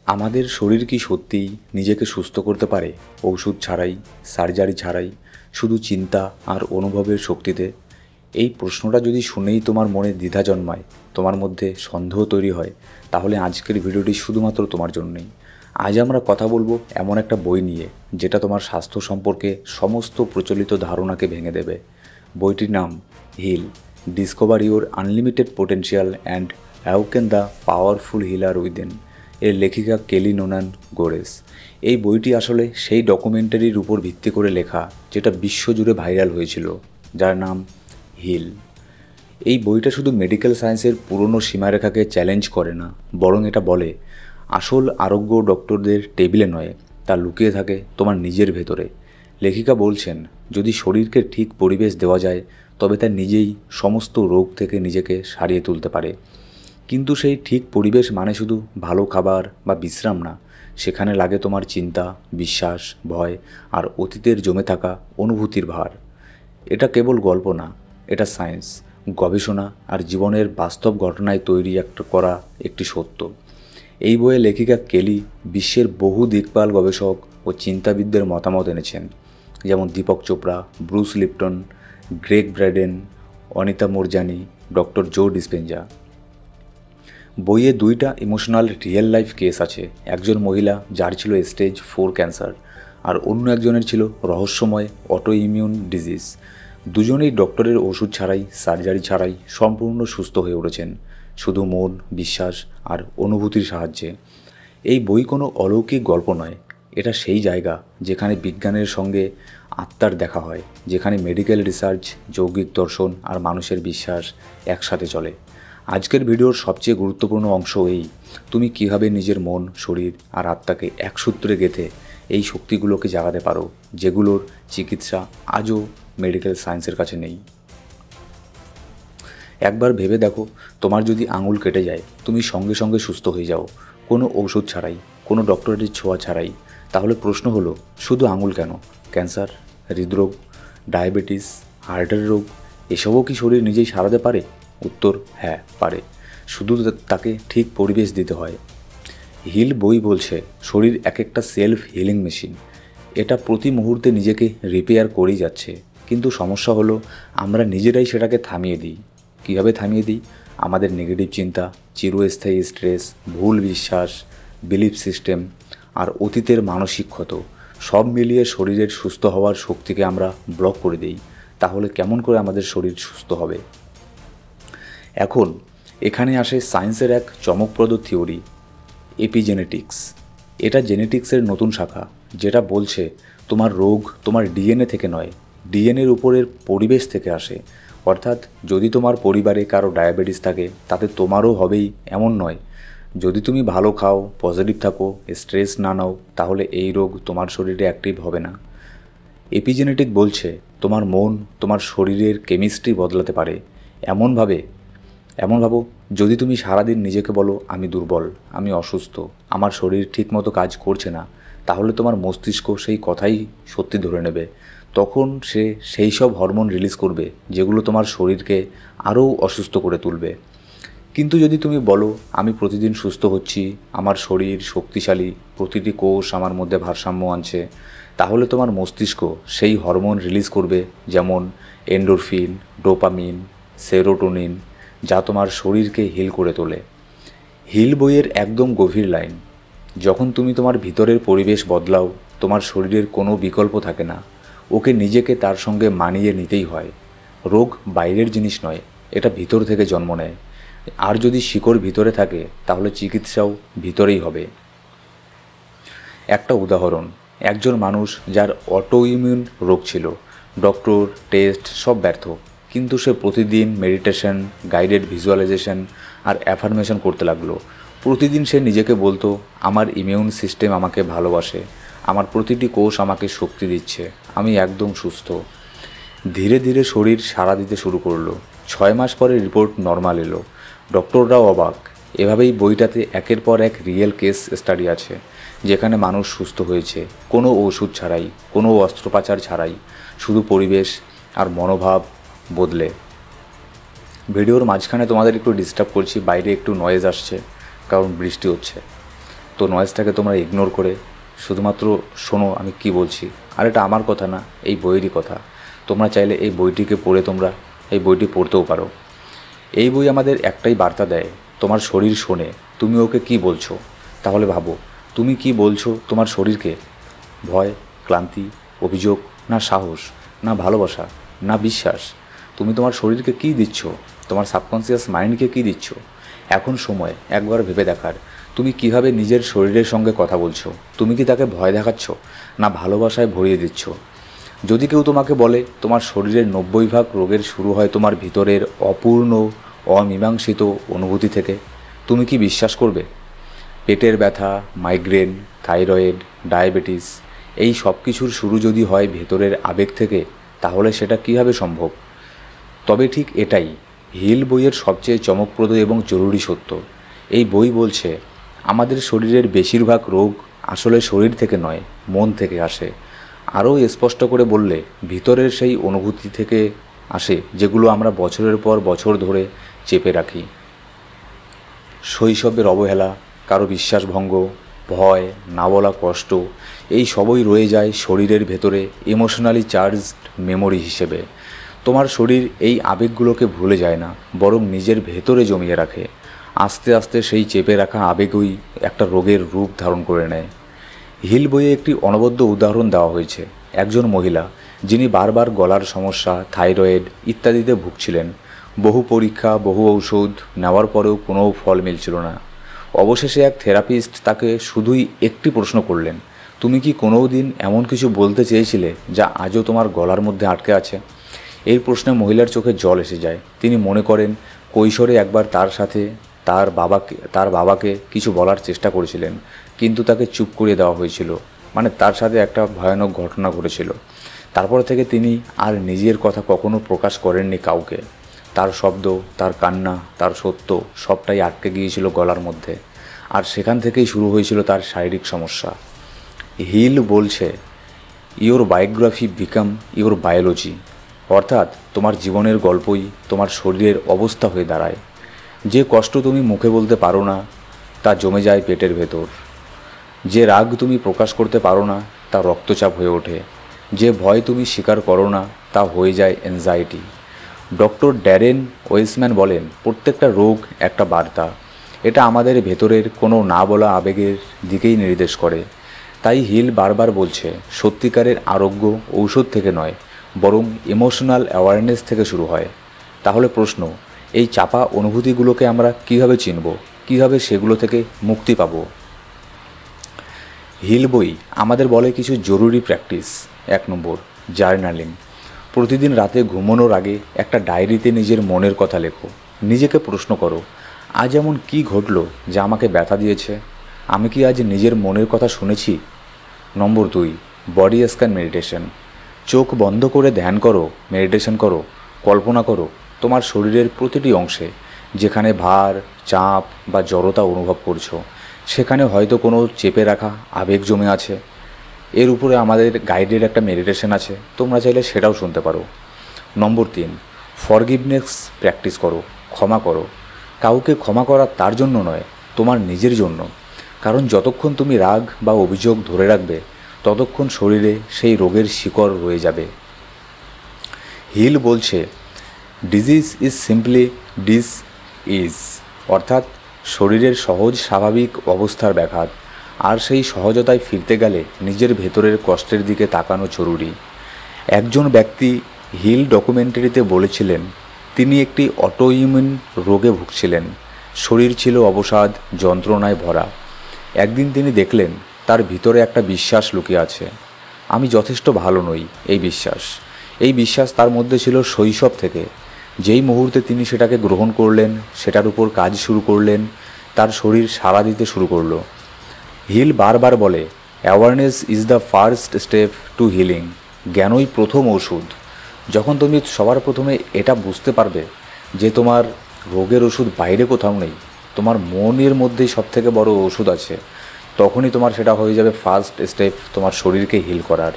আমাদের শরীর কি সত্যিই নিজেকে সুস্থ করতে পারে ওষুধ ছাড়াই, সার্জারি ছাড়াই, শুধু চিন্তা আর অনুভবের শক্তিতে? এই প্রশ্নটা যদি শুনেই তোমার মনে দ্বিধা জন্মায়, তোমার মধ্যে সন্দেহ তৈরি হয়, তাহলে আজকের ভিডিওটি শুধুমাত্র তোমার জন্যই। আজ আমরা কথা বলবো এমন একটা বই নিয়ে যেটা তোমার স্বাস্থ্য সম্পর্কে সমস্ত প্রচলিত ধারণাকে ভেঙে দেবে। বইটির নাম Heal, discover your unlimited potential and awaken the powerful healer within. এর লেখিকা কেলি নোনান গোরেস। এই বইটি আসলে সেই ডকুমেন্টারির উপর ভিত্তি করে লেখা যেটা বিশ্বজুড়ে ভাইরাল হয়েছিল, যার নাম হিল। এই বইটা শুধু মেডিকেল সায়েন্সের পুরনো সীমারেখাকে চ্যালেঞ্জ করে না, বরং এটা বলে আসল আরোগ্য ডক্টরদের টেবিলে নয়, তা লুকিয়ে থাকে তোমার নিজের ভেতরে। লেখিকা বলছেন, যদি শরীরকে ঠিক পরিবেশ দেওয়া যায় তবে তা নিজেই সমস্ত রোগ থেকে নিজেকে সারিয়ে তুলতে পারে। কিন্তু সেই ঠিক পরিবেশ মানে শুধু ভালো খাবার বা বিশ্রাম না, সেখানে লাগে তোমার চিন্তা, বিশ্বাস, ভয় আর অতীতের জমে থাকা অনুভূতির ভার। এটা কেবল গল্প না, এটা সায়েন্স, গবেষণা আর জীবনের বাস্তব ঘটনায় তৈরি করা একটি সত্য। এই বইয়ে লেখিকা কেলি বিশ্বের বহু দিকপাল গবেষক ও চিন্তাবিদদের মতামত এনেছেন, যেমন Deepak Chopra, Bruce Lipton, Gregg Braden, Anita Moorjani, doctor Joe Dispenza. বইয়ে দুইটা ইমোশনাল রিয়েল লাইফ কেস আছে। একজন মহিলা যার ছিল স্টেজ 4 ক্যান্সার, আর অন্য একজনের ছিল রহস্যময় অটো ইমিউন ডিজিজ। দুজনেই ডক্টরের ওষুধ ছাড়াই, সার্জারি ছাড়াই সম্পূর্ণ সুস্থ হয়ে উঠেছেন, শুধু মন, বিশ্বাস আর অনুভূতির সাহায্যে। এই বই কোনো অলৌকিক গল্প নয়, এটা সেই জায়গা যেখানে বিজ্ঞানের সঙ্গে আত্মার দেখা হয়, যেখানে মেডিকেল রিসার্চ, যৌগিক দর্শন আর মানুষের বিশ্বাস একসাথে চলে। আজকের ভিডিওর সবচেয়ে গুরুত্বপূর্ণ অংশ এই, তুমি কিভাবে নিজের মন, শরীর আর আত্মাকে এক সূত্রে গেঁথে এই শক্তিগুলোকে জাগাতে পারো, যেগুলোর চিকিৎসা আজও মেডিকেল সায়েন্সের কাছে নেই। একবার ভেবে দেখো, তোমার যদি আঙুল কেটে যায়, তুমি সঙ্গে সঙ্গে সুস্থ হয়ে যাও, কোনো ঔষধ ছাড়াই, কোনো ডক্টরের ছোঁয়া ছাড়াই। তাহলে প্রশ্ন হলো, শুধু আঙুল কেন? ক্যান্সার, হৃদরোগ, ডায়াবেটিস, হার্টের রোগ, এসবও কি শরীর নিজেই সারাতে পারে? উত্তর হ্যাঁ, পারে। শুধু তাকে ঠিক পরিবেশ দিতে হয়। হিল বই বলছে শরীর এক একটা সেলফ হিলিং মেশিন, এটা প্রতি মুহূর্তে নিজেকে রিপেয়ার করেই যাচ্ছে। কিন্তু সমস্যা হলো, আমরা নিজেরাই সেটাকে থামিয়ে দিই। কীভাবে থামিয়ে দিই? আমাদের নেগেটিভ চিন্তা, চিরস্থায়ী স্ট্রেস, ভুল বিশ্বাস, বিলিফ সিস্টেম আর অতীতের মানসিক ক্ষত, সব মিলিয়ে শরীরের সুস্থ হওয়ার শক্তিকে আমরা ব্লক করে দিই। তাহলে কেমন করে আমাদের শরীর সুস্থ হবে? এখন এখানে আসে সায়েন্সের এক চমকপ্রদ থিওরি, এপিজেনেটিক্স। এটা জেনেটিক্সের নতুন শাখা, যেটা বলছে তোমার রোগ তোমার ডিএনএ থেকে নয়, ডিএনএর উপরের পরিবেশ থেকে আসে। অর্থাৎ যদি তোমার পরিবারে কারো ডায়াবেটিস থাকে, তাতে তোমারও হবেই এমন নয়। যদি তুমি ভালো খাও, পজিটিভ থাকো, স্ট্রেস না নাও, তাহলে এই রোগ তোমার শরীরে অ্যাক্টিভ হবে না। এপিজেনেটিক বলছে তোমার মন তোমার শরীরের কেমিস্ট্রি বদলাতে পারে। এমন ভাবো, যদি তুমি সারাদিন নিজেকে বলো আমি দুর্বল, আমি অসুস্থ, আমার শরীর ঠিকমতো কাজ করছে না, তাহলে তোমার মস্তিষ্ক সেই কথাই সত্যি ধরে নেবে। তখন সে সেই সব হরমোন রিলিজ করবে যেগুলো তোমার শরীরকে আরও অসুস্থ করে তুলবে। কিন্তু যদি তুমি বলো আমি প্রতিদিন সুস্থ হচ্ছি, আমার শরীর শক্তিশালী, প্রতিটি কোষ আমার মধ্যে ভারসাম্য আনছে, তাহলে তোমার মস্তিষ্ক সেই হরমোন রিলিজ করবে, যেমন এন্ডোরফিন, ডোপামিন, সেরোটোনিন, যা তোমার শরীরকে হিল করে তোলে। হিল বইয়ের একদম গভীর লাইন, যখন তুমি তোমার ভিতরের পরিবেশ বদলাও, তোমার শরীরের কোনো বিকল্প থাকে না, ওকে নিজেকে তার সঙ্গে মানিয়ে নিতেই হয়। রোগ বাইরের জিনিস নয়, এটা ভিতর থেকে জন্ম নেয়। আর যদি শিকড় ভিতরে থাকে, তাহলে চিকিৎসাও ভিতরেই হবে। একটা উদাহরণ, একজন মানুষ যার অটো ইমিউন রোগ ছিল, ডক্টর, টেস্ট সব ব্যর্থ, কিন্তু সে প্রতিদিন মেডিটেশন, গাইডেড ভিজুয়ালাইজেশন আর অ্যাফার্মেশন করতে লাগলো। প্রতিদিন সে নিজেকে বলতো, আমার ইমিউন সিস্টেম আমাকে ভালোবাসে, আমার প্রতিটি কোষ আমাকে শক্তি দিচ্ছে, আমি একদম সুস্থ। ধীরে ধীরে শরীর সাড়া দিতে শুরু করলো। 6 মাস পরে রিপোর্ট নর্মাল এলো। ডক্টররাও অবাক। এভাবেই বইটাতে একের পর এক রিয়েল কেস স্টাডি আছে, যেখানে মানুষ সুস্থ হয়েছে কোনো ওষুধ ছাড়াই, কোনো অস্ত্রোপচার ছাড়াই, শুধু পরিবেশ আর মনোভাব বদলে। ভিডিওর মাঝখানে তোমাদের একটু ডিস্টার্ব করছি, বাইরে একটু নয়েজ আসছে, কারণ বৃষ্টি হচ্ছে। তো নয়েজটাকে তোমরা ইগনোর করে শুধুমাত্র শোনো আমি কি বলছি। আর এটা আমার কথা না, এই বইয়েরই কথা। তোমরা চাইলে এই বইটিকে পড়ে তোমরা এই বইটি পড়তেও পারো। এই বই আমাদের একটাই বার্তা দেয়, তোমার শরীর শোনে, তুমি ওকে কি বলছো। তাহলে ভাবো, তুমি কি বলছো তোমার শরীরকে? ভয়, ক্লান্তি, অভিযোগ, না সাহস, না ভালোবাসা, না বিশ্বাস? তুমি তোমার শরীরকে কী দিচ্ছ? তোমার সাবকনসিয়াস মাইন্ডকে কী দিচ্ছ? এখন সময় একবার ভেবে দেখার, তুমি কিভাবে নিজের শরীরের সঙ্গে কথা বলছো। তুমি কি তাকে ভয় দেখাচ্ছ, না ভালোবাসায় ভরিয়ে দিচ্ছ? যদি কেউ তোমাকে বলে তোমার শরীরের 90% রোগের শুরু হয় তোমার ভিতরের অপূর্ণ অমীমাংসিত অনুভূতি থেকে, তুমি কি বিশ্বাস করবে? পেটের ব্যথা, মাইগ্রেন, থাইরয়েড, ডায়াবেটিস, এই সব কিছুর শুরু যদি হয় ভেতরের আবেগ থেকে, তাহলে সেটা কীভাবে সম্ভব? তবে ঠিক এটাই হিল বইয়ের সবচেয়ে চমকপ্রদ এবং জরুরি সত্য। এই বই বলছে আমাদের শরীরের বেশিরভাগ রোগ আসলে শরীর থেকে নয়, মন থেকে আসে। আরও স্পষ্ট করে বললে, ভিতরের সেই অনুভূতি থেকে আসে যেগুলো আমরা বছরের পর বছর ধরে চেপে রাখি। শৈশবের অবহেলা, কারো বিশ্বাসভঙ্গ, ভয়, না বলা কষ্ট, এই সবই রয়ে যায় শরীরের ভেতরে ইমোশনালি চার্জড মেমোরি হিসেবে। তোমার শরীর এই আবেগগুলোকে ভুলে যায় না, বরং নিজের ভেতরে জমিয়ে রাখে। আস্তে আস্তে সেই চেপে রাখা আবেগই একটা রোগের রূপ ধারণ করে নেয়। হিল বইয়ে একটি অনবদ্য উদাহরণ দেওয়া হয়েছে। একজন মহিলা যিনি বারবার গলার সমস্যা, থাইরয়েড ইত্যাদিতে ভুগছিলেন। বহু পরীক্ষা, বহু ঔষধ নেওয়ার পরেও কোনো ফল মিলছিল না। অবশেষে এক থেরাপিস্ট তাকে শুধুই একটি প্রশ্ন করলেন, তুমি কি কোনো দিন এমন কিছু বলতে চেয়েছিলে যা আজও তোমার গলার মধ্যে আটকে আছে? এই প্রশ্নে মহিলার চোখে জল এসে যায়। তিনি মনে করেন কৈশোরে একবার তার বাবাকে কিছু বলার চেষ্টা করেছিলেন, কিন্তু তাকে চুপ করিয়ে দেওয়া হয়েছিল। মানে তার সাথে একটা ভয়ানক ঘটনা ঘটেছিল। তারপর থেকে তিনি আর নিজের কথা কখনো প্রকাশ করেননি কাউকে। তার শব্দ, তার কান্না, তার সত্য সবটাই আটকে গিয়েছিল গলার মধ্যে। আর সেখান থেকেই শুরু হয়েছিল তার শারীরিক সমস্যা। হিল বলছে, your biography become your biology, অর্থাৎ তোমার জীবনের গল্পই তোমার শরীরের অবস্থা হয়ে দাঁড়ায়। যে কষ্ট তুমি মুখে বলতে পারো না, তা জমে যায় পেটের ভেতর। যে রাগ তুমি প্রকাশ করতে পারো না, তা রক্তচাপ হয়ে ওঠে। যে ভয় তুমি স্বীকার করো না, তা হয়ে যায় অ্যাংজাইটি। ডক্টর ড্যারেন ওয়েসম্যান বলেন, প্রত্যেকটা রোগ একটা বার্তা। এটা আমাদের ভেতরের কোনো না বলা আবেগের দিকেই নির্দেশ করে। তাই হিল বারবার বলছে, সত্যিকারের আরোগ্য ঔষধ থেকে নয়, বরং ইমোশনাল অ্যাওয়ারনেস থেকে শুরু হয়। তাহলে প্রশ্ন, এই চাপা অনুভূতিগুলোকে আমরা কীভাবে চিনব? কীভাবে সেগুলো থেকে মুক্তি পাব? হিল বই আমাদের বলে কিছু জরুরি প্র্যাকটিস। 1 নম্বর, জার্নালিং। প্রতিদিন রাতে ঘুমানোর আগে একটা ডায়েরিতে নিজের মনের কথা লেখো। নিজেকে প্রশ্ন করো, আজ এমন কী ঘটলো যা আমাকে ব্যথা দিয়েছে? আমি কি আজ নিজের মনের কথা শুনেছি? নম্বর 2, বডি স্ক্যান মেডিটেশন। চোখ বন্ধ করে ধ্যান করো, মেডিটেশন করো। কল্পনা করো তোমার শরীরের প্রতিটি অংশে যেখানে ভার, চাপ বা জড়তা অনুভব করছো, সেখানে হয়তো কোনো চেপে রাখা আবেগ জমে আছে। এর উপরে আমাদের গাইডের একটা মেডিটেশন আছে, তোমরা চাইলে সেটাও শুনতে পারো। নম্বর 3, ফরগিভনেস প্র্যাকটিস করো, ক্ষমা করো। কাউকে ক্ষমা করা তার জন্য নয়, তোমার নিজের জন্য। কারণ যতক্ষণ তুমি রাগ বা অভিযোগ ধরে রাখবে, ততক্ষণ শরীরে সেই রোগের শিকড় রয়ে যাবে। হিল বলছে, disease is simply dis ease, অর্থাৎ শরীরের সহজ স্বাভাবিক অবস্থার ব্যাঘাত। আর সেই সহজতায় ফিরতে গেলে নিজের ভেতরের কষ্টের দিকে তাকানো জরুরি। একজন ব্যক্তি হিল ডকুমেন্টারিতে বলেছিলেন, তিনি একটি অটোইমিউন রোগে ভুগছিলেন। শরীর ছিল অবসাদ, যন্ত্রণায় ভরা। একদিন তিনি দেখলেন তার ভিতরে একটা বিশ্বাস লুকিয়ে আছে, আমি যথেষ্ট ভালো নই। এই বিশ্বাস তার মধ্যে ছিল শৈশব থেকে। যেই মুহূর্তে তিনি সেটাকে গ্রহণ করলেন, সেটার উপর কাজ শুরু করলেন, তার শরীর সাড়া দিতে শুরু করলো। হিল বারবার বলে, awareness is the first step to healing. জ্ঞানই প্রথম ওষুধ। যখন তুমি সবার প্রথমে এটা বুঝতে পারবে যে তোমার রোগের ওষুধ বাইরে কোথাও নেই, তোমার মনের মধ্যেই সবথেকে বড় ওষুধ আছে, তখনই তোমার সেটা হয়ে যাবে ফার্স্ট স্টেপ তোমার শরীরকে হিল করার।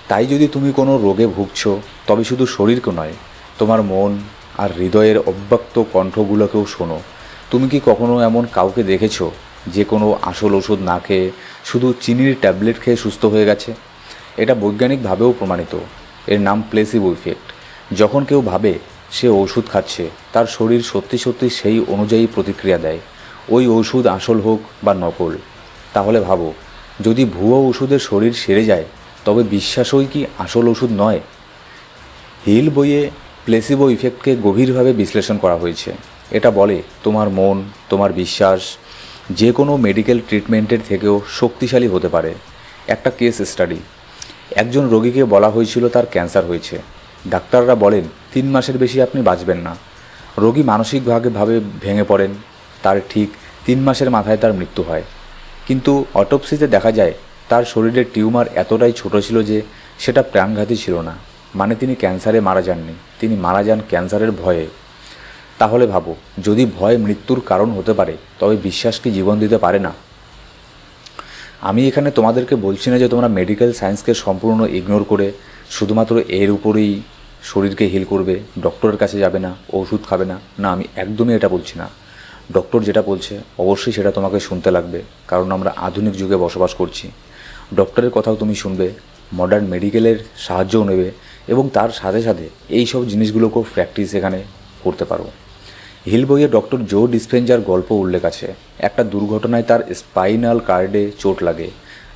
তাই যদি তুমি কোনো রোগে ভুগছো, তবে শুধু শরীরকে নয়, তোমার মন আর হৃদয়ের অব্যক্ত কণ্ঠগুলোকেও শোনো। তুমি কি কখনো এমন কাউকে দেখেছো যে কোনো আসল ওষুধ না খেয়ে শুধু চিনির ট্যাবলেট খেয়ে সুস্থ হয়ে গেছে? এটা বৈজ্ঞানিকভাবেও প্রমাণিত। এর নাম প্লেসিবো ইফেক্ট। যখন কেউ ভাবে সে ওষুধ খাচ্ছে, তার শরীর সত্যি সত্যি সেই অনুযায়ী প্রতিক্রিয়া দেয়, ওই ওষুধ আসল হোক বা নকল। তাহলে ভাবো, যদি ভুয়ো ওষুধের শরীর সেরে যায়, তবে বিশ্বাসই কি আসল ওষুধ নয়? হিল বইয়ে প্লেসিবো ইফেক্টকে গভীরভাবে বিশ্লেষণ করা হয়েছে। এটা বলে তোমার মন, তোমার বিশ্বাস যে কোনো মেডিকেল ট্রিটমেন্টের থেকেও শক্তিশালী হতে পারে। একটা কেস স্টাডি। একজন রোগীকে বলা হয়েছিল তার ক্যান্সার হয়েছে। ডাক্তাররা বলেন 3 মাসের বেশি আপনি বাঁচবেন না। রোগী মানসিকভাবে ভেঙে পড়েন। তার ঠিক 3 মাসের মাথায় তার মৃত্যু হয়। কিন্তু অটোপসিতে দেখা যায় তার শরীরের টিউমার এতটাই ছোট ছিল যে সেটা প্রাণঘাতী ছিল না। মানে তিনি ক্যান্সারে মারা যাননি, তিনি মারা যান ক্যান্সারের ভয়ে। তাহলে ভাবো, যদি ভয় মৃত্যুর কারণ হতে পারে, তবে বিশ্বাস কি জীবন দিতে পারে না? আমি এখানে তোমাদেরকে বলছি না যে তোমরা মেডিকেল সায়েন্সকে সম্পূর্ণ ইগনোর করে শুধুমাত্র এর উপরেই শরীরকে হিল করবে, ডক্টরের কাছে যাবে না, ওষুধ খাবে না। না, আমি একদমই এটা বলছি না। ডক্টর যেটা বলছে অবশ্যই সেটা তোমাকে শুনতে লাগবে, কারণ আমরা আধুনিক যুগে বসবাস করছি। ডক্টরের কথাও তুমি শুনবে, মডার্ন মেডিকেলের সাহায্যও নেবে, এবং তার সাথে সাথে এই সব জিনিসগুলোকেও প্র্যাকটিস এখানে করতে পারো। হিল বইয়ে ডক্টর জো ডিসপেঞ্জার গল্প উল্লেখ আছে। একটা দুর্ঘটনায় তার স্পাইনাল কার্ডে চোট লাগে।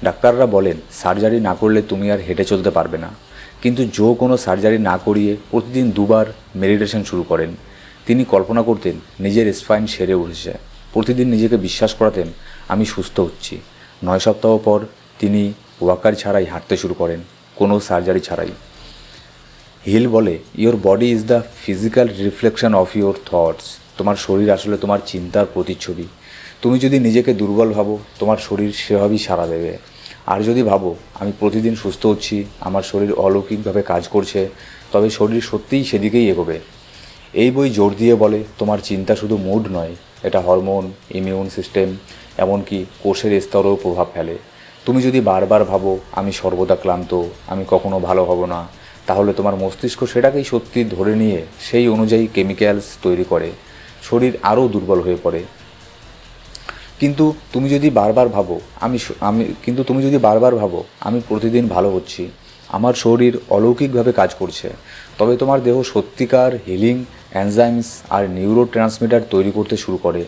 ডাক্তাররা বলেন সার্জারি না করলে তুমি আর হেঁটে চলতে পারবে না। কিন্তু জো কোনো সার্জারি না করিয়ে প্রতিদিন 2 বার মেডিটেশন শুরু করেন। তিনি কল্পনা করতেন নিজের স্পাইন সেরে উঠেছে। প্রতিদিন নিজেকে বিশ্বাস করাতেন আমি সুস্থ হচ্ছি। 9 সপ্তাহ পর তিনি ওয়াকার ছাড়াই হাঁটতে শুরু করেন, কোনো সার্জারি ছাড়াই। হিল বলে your body is the physical reflection of your thoughts. তোমার শরীর আসলে তোমার চিন্তার প্রতিচ্ছবি। তুমি যদি নিজেকে দুর্বল ভাবো, তোমার শরীর সেভাবেই সাড়া দেবে। আর যদি ভাবো আমি প্রতিদিন সুস্থ হচ্ছি, আমার শরীর অলৌকিকভাবে কাজ করছে, তবে শরীর সত্যিই সেদিকেই এগোবে। এই বই জোর দিয়ে বলে তোমার চিন্তা শুধু মুড নয়, এটা হরমোন, ইমিউন সিস্টেম, এমনকি কোষের স্তরেও প্রভাব ফেলে। তুমি যদি বারবার ভাবো আমি সর্বদা ক্লান্ত, আমি কখনো ভালো হব না, তাহলে তোমার মস্তিষ্ক সেটাকেই সত্যি ধরে নিয়ে সেই অনুযায়ী কেমিক্যালস তৈরি করে। শরীর আরও দুর্বল হয়ে পড়ে। কিন্তু তুমি যদি বারবার ভাবো আমি প্রতিদিন ভালো হচ্ছি, আমার শরীর অলৌকিকভাবে কাজ করছে, তবে তোমার দেহ সত্যিকার হিলিং এনজাইমস আর নিউরো ট্রান্সমিটার তৈরি করতে শুরু করে,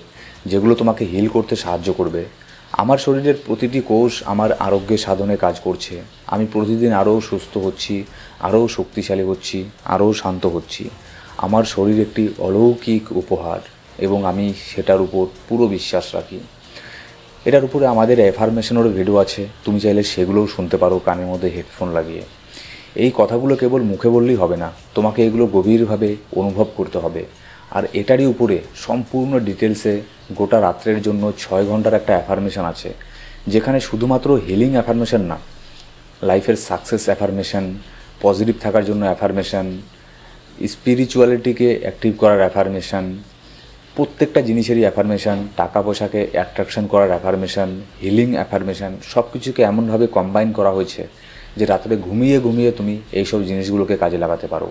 যেগুলো তোমাকে হিল করতে সাহায্য করবে। আমার শরীরের প্রতিটি কোষ আমার আরোগ্যের সাধনে কাজ করছে। আমি প্রতিদিন আরও সুস্থ হচ্ছি, আরও শক্তিশালী হচ্ছি, আরও শান্ত হচ্ছি। আমার শরীর একটি অলৌকিক উপহার, এবং আমি সেটার উপর পুরো বিশ্বাস রাখি। এটার উপরে আমাদের অ্যাফার্মেশনেরও ভিডিও আছে, তুমি চাইলে সেগুলোও শুনতে পারো কানের মধ্যে হেডফোন লাগিয়ে। এই কথাগুলো কেবল মুখে বললেই হবে না, তোমাকে এগুলো গভীরভাবে অনুভব করতে হবে। আর এটারই উপরে সম্পূর্ণ ডিটেলসে গোটা রাত্রের জন্য 6 ঘন্টার একটা অ্যাফার্মেশন আছে, যেখানে শুধুমাত্র হিলিং অ্যাফার্মেশন না, লাইফের সাকসেস অ্যাফার্মেশন, পজিটিভ থাকার জন্য অ্যাফার্মেশন, স্পিরিচুয়ালিটিকে অ্যাক্টিভ করার অ্যাফার্মেশন, প্রত্যেকটা জিনিসেরই অ্যাফার্মেশন, টাকা পয়সাকে অ্যাট্রাকশন করার অ্যাফার্মেশন, হিলিং অ্যাফার্মেশন, সব কিছুকে এমনভাবে কম্বাইন করা হয়েছে যে রাত্রে ঘুমিয়ে ঘুমিয়ে তুমি এইসব জিনিসগুলোকে কাজে লাগাতে পারো।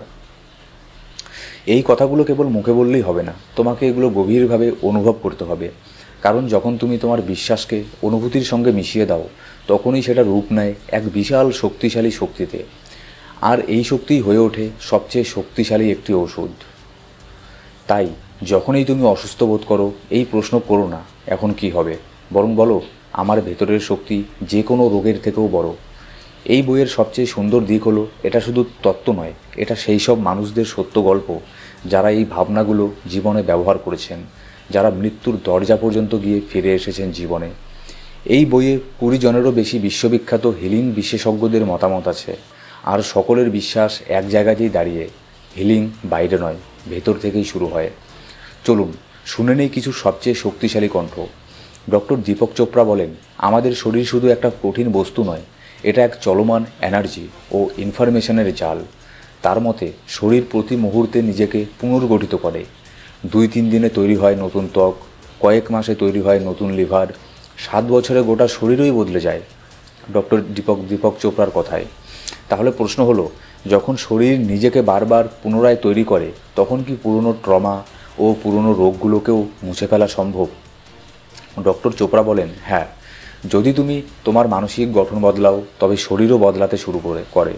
এই কথাগুলো কেবল মুখে বললেই হবে না, তোমাকে এগুলো গভীরভাবে অনুভব করতে হবে। কারণ যখন তুমি তোমার বিশ্বাসকে অনুভূতির সঙ্গে মিশিয়ে দাও, তখনই সেটা রূপ নেয় এক বিশাল শক্তিশালী শক্তিতে। আর এই শক্তিই হয়ে ওঠে সবচেয়ে শক্তিশালী একটি ওষুধ। তাই যখনই তুমি অসুস্থ বোধ করো, এই প্রশ্ন করো না এখন কি হবে, বরং বলো আমার ভেতরের শক্তি যে কোনো রোগের থেকেও বড়। এই বইয়ের সবচেয়ে সুন্দর দিক হলো এটা শুধু তত্ত্ব নয়, এটা সেই সব মানুষদের সত্য গল্প যারা এই ভাবনাগুলো জীবনে ব্যবহার করেছেন, যারা মৃত্যুর দরজা পর্যন্ত গিয়ে ফিরে এসেছেন জীবনে। এই বইয়ে 20 জনেরও বেশি বিশ্ববিখ্যাত হিলিং বিশেষজ্ঞদের মতামত আছে। আর সকলের বিশ্বাস এক জায়গাতেই দাঁড়িয়ে, হিলিং বাইরে নয়, ভেতর থেকেই শুরু হয়। চলুন শুনে নেই কিছু সবচেয়ে শক্তিশালী কণ্ঠ। ডক্টর দীপক চোপড়া বলেন আমাদের শরীর শুধু একটা কঠিন বস্তু নয়, এটা এক চলমান এনার্জি ও ইনফরমেশনের জাল। তার মতে শরীর প্রতি মুহূর্তে নিজেকে পুনর্গঠিত করে। 2-3 দিনে তৈরি হয় নতুন ত্বক, কয়েক মাসে তৈরি হয় নতুন লিভার, 7 বছরে গোটা শরীরই বদলে যায় ডক্টর দীপক চোপড়ার কথায়। তাহলে প্রশ্ন হলো, যখন শরীর নিজেকে বারবার পুনরায় তৈরি করে, তখন কি পুরনো ট্রমা ও পুরনো রোগগুলোকেও মুছে ফেলা সম্ভব? ডক্টর চোপড়া বলেন, হ্যাঁ, যদি তুমি তোমার মানসিক গঠন বদলাও তবে শরীরও বদলাতে শুরু করে।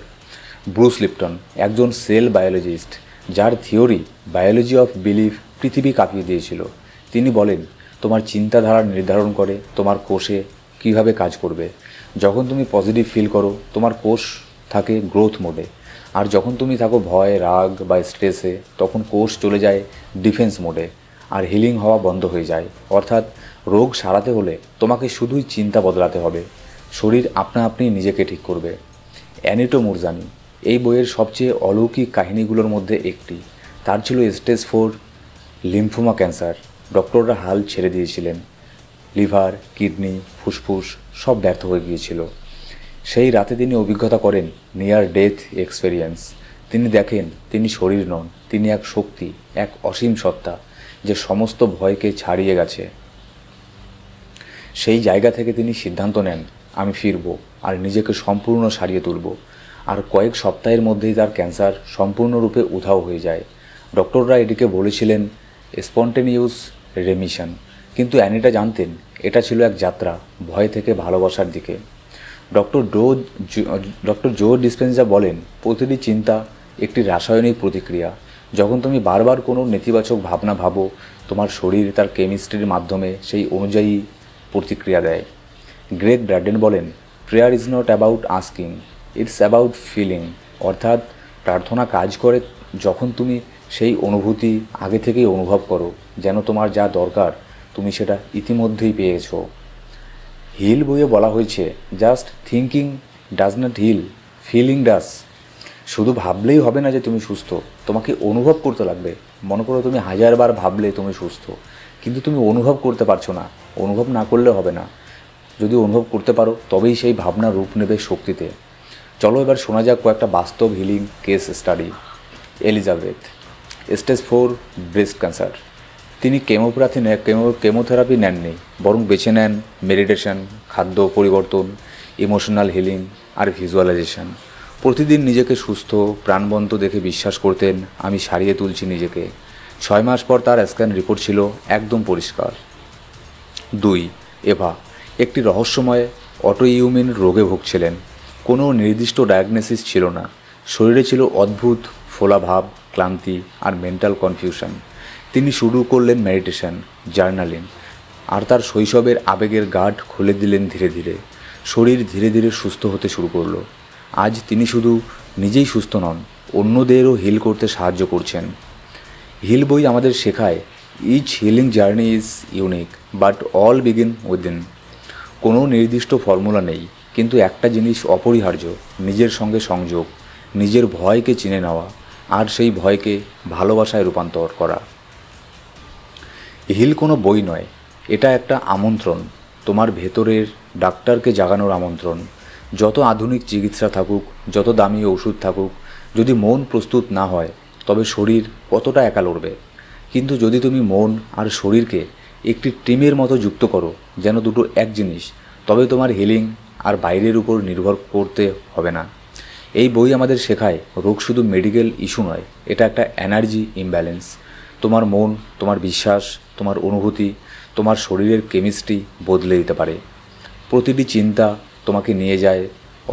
ব্রুস লিপটন, একজন সেল বায়োলজিস্ট যার থিওরি বায়োলজি অফ বিলিফ পৃথিবী কাঁপিয়ে দিয়েছিল, তিনি বলেন, তোমার চিন্তাধারা নির্ধারণ করে তোমার কোষে কীভাবে কাজ করবে। যখন তুমি পজিটিভ ফিল করো তোমার কোষ থাকে গ্রোথ মোডে, আর যখন তুমি থাকো ভয়, রাগ বা স্ট্রেসে তখন কোষ চলে যায় ডিফেন্স মোডে, আর হিলিং হওয়া বন্ধ হয়ে যায়। অর্থাৎ রোগ সারাতে হলে তোমাকে শুধুই চিন্তা বদলাতে হবে, শরীর আপনা আপনি নিজেকে ঠিক করবে। অ্যানিটো মুরজানি এই বইয়ের সবচেয়ে অলৌকিক কাহিনীগুলোর মধ্যে একটি। তার ছিল স্টেজ 4 লিম্ফোমা ক্যান্সার। ডক্টররা হাল ছেড়ে দিয়েছিলেন, লিভার, কিডনি, ফুসফুস সব ব্যর্থ হয়ে গিয়েছিল। সেই রাতে তিনি অভিজ্ঞতা করেন নিয়ার ডেথ এক্সপেরিয়েন্স। তিনি দেখেন তিনি শরীর নন, তিনি এক শক্তি, এক অসীম সত্তা যে সমস্ত ভয়কে ছাড়িয়ে গেছে। সেই জায়গা থেকে তিনি সিদ্ধান্ত নেন, আমি ফিরব আর নিজেকে সম্পূর্ণ সারিয়ে তুলব। আর কয়েক সপ্তাহের মধ্যেই তার ক্যান্সার সম্পূর্ণরূপে উধাও হয়ে যায়। ডক্টররা এটিকে বলেছিলেন স্পন্টেনিয়াস রেমিশন, কিন্তু অ্যানিটা জানতেন এটা ছিল এক যাত্রা ভয় থেকে ভালোবাসার দিকে। ডক্টর জো ডিসপেন্সা বলেন, প্রতিটি চিন্তা একটি রাসায়নিক প্রতিক্রিয়া। যখন তুমি বারবার কোনো নেতিবাচক ভাবনা ভাবো তোমার শরীর তার কেমিস্ট্রির মাধ্যমে সেই অনুযায়ী প্রতিক্রিয়া দেয়। গ্রেগ ব্র্যাডেন বলেন, prayer is not about asking, it's about feeling. অর্থাৎ প্রার্থনা কাজ করে যখন তুমি সেই অনুভূতি আগে থেকেই অনুভব করো, যেন তোমার যা দরকার তুমি সেটা ইতিমধ্যেই পেয়েছো। হিল বইয়ে বলা হয়েছে, just thinking does not heal, feeling does. শুধু ভাবলেই হবে না যে তুমি সুস্থ, তোমাকে অনুভব করতে লাগবে। মনে করো তুমি 1000 বার ভাবলে তুমি সুস্থ, কিন্তু তুমি অনুভব করতে পারছো না। অনুভব না করলে হবে না, যদি অনুভব করতে পারো তবেই সেই ভাবনা রূপ নেবে শক্তিতে। চলো এবার শোনা যাক কয়েকটা বাস্তব healing case study. Elizabeth, stage 4 breast cancer. তিনি কেমোথেরাপি নেননি, বরং বেছে নেন মেডিটেশন, খাদ্য পরিবর্তন, ইমোশনাল হিলিং আর ভিজুয়ালাইজেশন। প্রতিদিন নিজেকে সুস্থ প্রাণবন্ত দেখে বিশ্বাস করতেন, আমি সারিয়ে তুলছি নিজেকে। 6 মাস পর তার স্ক্যান রিপোর্ট ছিল একদম পরিষ্কার। 2 এভা, একটি রহস্যময় অটোইমিউন রোগে ভুগছিলেন। কোনো নির্দিষ্ট ডায়াগনোসিস ছিল না, শরীরে ছিল অদ্ভুত ফোলাভাব, ক্লান্তি আর মেন্টাল কনফিউশন। তিনি শুরু করলেন মেডিটেশন, জার্নালিং, আর তার শৈশবের আবেগের গাঁট খুলে দিলেন ধীরে ধীরে। শরীর ধীরে ধীরে সুস্থ হতে শুরু করলো। আজ তিনি শুধু নিজেই সুস্থ নন, অন্যদেরও হিল করতে সাহায্য করছেন। হিল বই আমাদের শেখায়, each healing journey is unique but all begin within. কোনো নির্দিষ্ট ফর্মুলা নেই, কিন্তু একটা জিনিস অপরিহার্য, নিজের সঙ্গে সংযোগ, নিজের ভয়কে চিনে নেওয়া আর সেই ভয়কে ভালোবাসায় রূপান্তর করা। হিল কোনো বই নয়, এটা একটা আমন্ত্রণ, তোমার ভেতরের ডাক্তারকে জাগানোর আমন্ত্রণ। যত আধুনিক চিকিৎসা থাকুক, যত দামি ওষুধ থাকুক, যদি মন প্রস্তুত না হয় তবে শরীর কতটা একা লড়বে। কিন্তু যদি তুমি মন আর শরীরকে একটি টিমের মতো যুক্ত করো, যেন দুটো এক জিনিস, তবে তোমার হিলিং আর বাইরের উপর নির্ভর করতে হবে না। এই বই আমাদের শেখায় রোগ শুধু মেডিকেল ইস্যু নয়, এটা একটা এনার্জি ইমব্যালেন্স। তোমার মন, তোমার বিশ্বাস, তোমার অনুভূতি, তোমার শরীরের কেমিস্ট্রি বদলে দিতে পারে। প্রতিটি চিন্তা তোমাকে নিয়ে যায়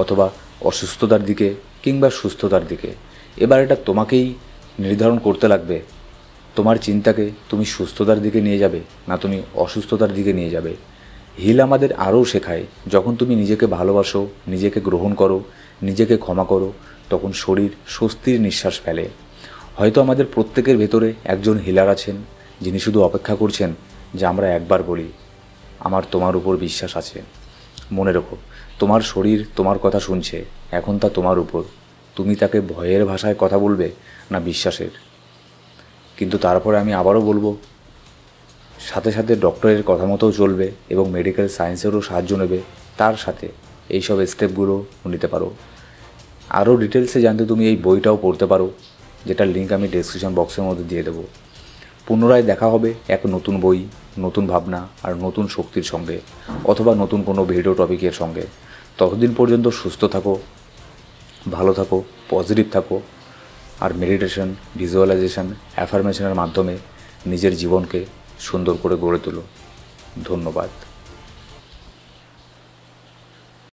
অথবা অসুস্থতার দিকে কিংবা সুস্থতার দিকে। এবার এটা তোমাকেই নির্ধারণ করতে লাগবে, তোমার চিন্তাকে তুমি সুস্থতার দিকে নিয়ে যাবে না তুমি অসুস্থতার দিকে নিয়ে যাবে। হিল আমাদের আরও শেখায়, যখন তুমি নিজেকে ভালোবাসো, নিজেকে গ্রহণ করো, নিজেকে ক্ষমা করো, তখন শরীর স্বস্তির নিঃশ্বাস ফেলে। হয়তো আমাদের প্রত্যেকের ভেতরে একজন হিলার আছেন, যিনি শুধু অপেক্ষা করছেন যে আমরা একবার বলি, আমার তোমার উপর বিশ্বাস আছে। মনে রেখো, তোমার শরীর তোমার কথা শুনছে, এখন তা তোমার উপর। তুমি তাকে ভয়ের ভাষায় কথা বলবে না বিশ্বাসের। কিন্তু তারপরে আমি আবারও বলবো, সাথে সাথে ডক্টরের কথা মতোও চলবে এবং মেডিকেল সায়েন্সেরও সাহায্য নেবে। তার সাথে এইসব স্টেপগুলো নিতে পারো। আরও ডিটেলসে জানতে তুমি এই বইটাও পড়তে পারো, যেটার লিঙ্ক আমি ডেসক্রিপশন বক্সের মধ্যে দিয়ে দেবো। পুনরায় দেখা হবে এক নতুন বই, নতুন ভাবনা আর নতুন শক্তির সঙ্গে, অথবা নতুন কোনো ভিডিও টপিকের সঙ্গে। ততদিন পর্যন্ত সুস্থ থাকো, ভালো থাকো, পজিটিভ থাকো, আর মেডিটেশন, ভিজুয়ালাইজেশন, অ্যাফার্মেশনের মাধ্যমে নিজের জীবনকে সুন্দর করে গড়ে তোলো। ধন্যবাদ।